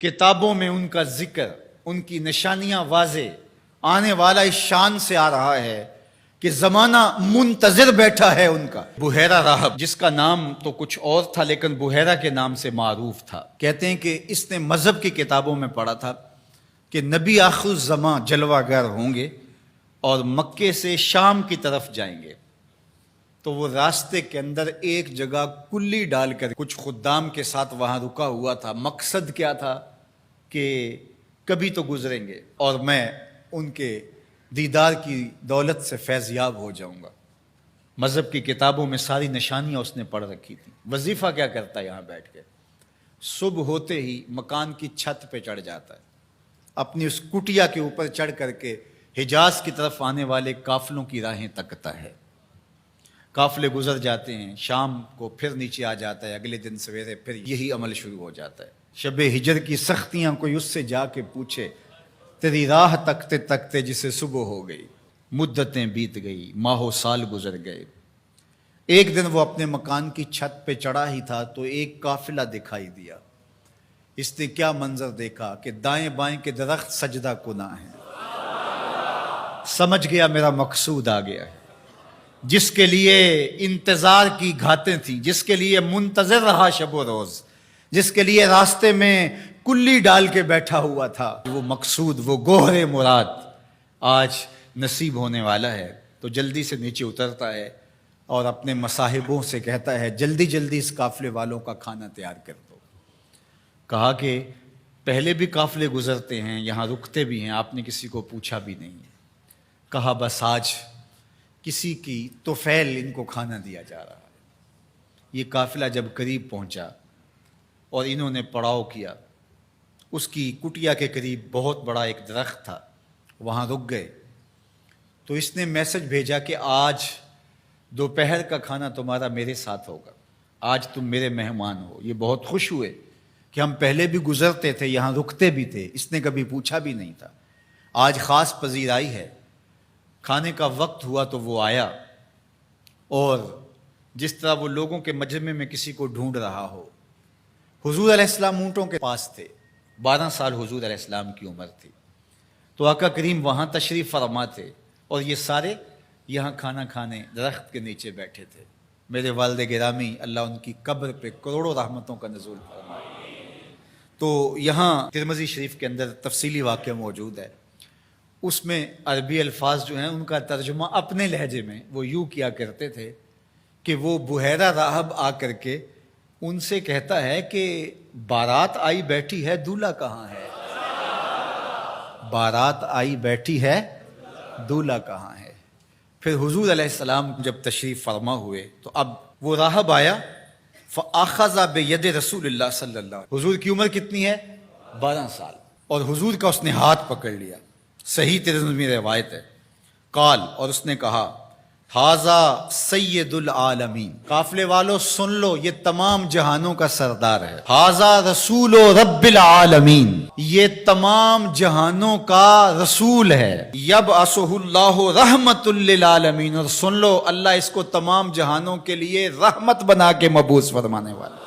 کتابوں میں ان کا ذکر، ان کی نشانیاں واضح، آنے والا اس شان سے آ رہا ہے کہ زمانہ منتظر بیٹھا ہے ان کا۔ بحیرہ راہب، جس کا نام تو کچھ اور تھا لیکن بحیرہ کے نام سے معروف تھا، کہتے ہیں کہ اس نے مذہب کی کتابوں میں پڑھا تھا کہ نبی آخر الزماں جلوہ گر ہوں گے اور مکے سے شام کی طرف جائیں گے، تو وہ راستے کے اندر ایک جگہ کلی ڈال کر کچھ خدام کے ساتھ وہاں رکا ہوا تھا۔ مقصد کیا تھا کہ کبھی تو گزریں گے اور میں ان کے دیدار کی دولت سے فیض یاب ہو جاؤں گا۔ مذہب کی کتابوں میں ساری نشانیاں اس نے پڑھ رکھی تھی۔ وظیفہ کیا کرتا ہے یہاں بیٹھ کے؟ صبح ہوتے ہی مکان کی چھت پہ چڑھ جاتا ہے، اپنی اس کٹیا کے اوپر چڑھ کر کے حجاز کی طرف آنے والے قافلوں کی راہیں تکتا ہے۔ قافلے گزر جاتے ہیں، شام کو پھر نیچے آ جاتا ہے، اگلے دن سویرے پھر یہی عمل شروع ہو جاتا ہے۔ شب ہجر کی سختیاں کوئی اس سے جا کے پوچھے، تیری راہ تکتے تکتے جسے صبح ہو گئی، مدتیں بیت گئی، ماہ و سال گزر گئے۔ ایک دن وہ اپنے مکان کی چھت پہ چڑھا ہی تھا تو ایک قافلہ دکھائی دیا۔ اس نے کیا منظر دیکھا کہ دائیں بائیں کے درخت سجدہ کناں ہیں۔ سمجھ گیا میرا مقصود آ گیا ہے، جس کے لیے انتظار کی گھاتیں تھیں، جس کے لیے منتظر رہا شب و روز، جس کے لیے راستے میں کلی ڈال کے بیٹھا ہوا تھا، وہ مقصود، وہ گوہر مراد آج نصیب ہونے والا ہے۔ تو جلدی سے نیچے اترتا ہے اور اپنے مصاحبوں سے کہتا ہے، جلدی جلدی اس قافلے والوں کا کھانا تیار کر دو۔ کہا کہ پہلے بھی قافلے گزرتے ہیں، یہاں رکتے بھی ہیں، آپ نے کسی کو پوچھا بھی نہیں۔ کہا بس آج کسی کی طفیل ان کو کھانا دیا جا رہا ہے۔ یہ قافلہ جب قریب پہنچا اور انہوں نے پڑاؤ کیا، اس کی کٹیا کے قریب بہت بڑا ایک درخت تھا، وہاں رک گئے۔ تو اس نے میسج بھیجا کہ آج دوپہر کا کھانا تمہارا میرے ساتھ ہوگا، آج تم میرے مہمان ہو۔ یہ بہت خوش ہوئے کہ ہم پہلے بھی گزرتے تھے، یہاں رکتے بھی تھے، اس نے کبھی پوچھا بھی نہیں تھا، آج خاص پذیرائی ہے۔ کھانے کا وقت ہوا تو وہ آیا، اور جس طرح وہ لوگوں کے مجمع میں کسی کو ڈھونڈ رہا ہو۔ حضور علیہ السلام اونٹوں کے پاس تھے، 12 سال حضور علیہ السلام کی عمر تھی، تو آقا کریم وہاں تشریف فرما تھے اور یہ سارے یہاں کھانا کھانے درخت کے نیچے بیٹھے تھے۔ میرے والد گرامی، اللہ ان کی قبر پہ کروڑوں رحمتوں کا نزول فرمائے۔ تو یہاں ترمذی شریف کے اندر تفصیلی واقعہ موجود ہے، اس میں عربی الفاظ جو ہیں ان کا ترجمہ اپنے لہجے میں وہ یوں کیا کرتے تھے کہ وہ بحیرہ راہب آ کر کے ان سے کہتا ہے کہ بارات آئی بیٹھی ہے، دولہا کہاں ہے؟ بارات آئی بیٹھی ہے، دولہا کہاں ہے؟ پھر حضور علیہ السلام جب تشریف فرما ہوئے تو اب وہ راہب آیا، فَأَخَذَ بِيَدِ رسول اللہ صلی اللہ علیہ وسلم۔ حضور کی عمر کتنی ہے؟ 12 سال، اور حضور کا اس نے ہاتھ پکڑ لیا۔ صحیح ترمذی میں روایت ہے، قال، اور اس نے کہا، ھذا سید العالمین، قافلے والو سن لو، یہ تمام جہانوں کا سردار ہے۔ ھذا رسول رب العالمین، یہ تمام جہانوں کا رسول ہے۔ یبعثہ اللہ رحمت للعالمین، اور سن لو اللہ اس کو تمام جہانوں کے لیے رحمت بنا کے مبعوث فرمانے والا۔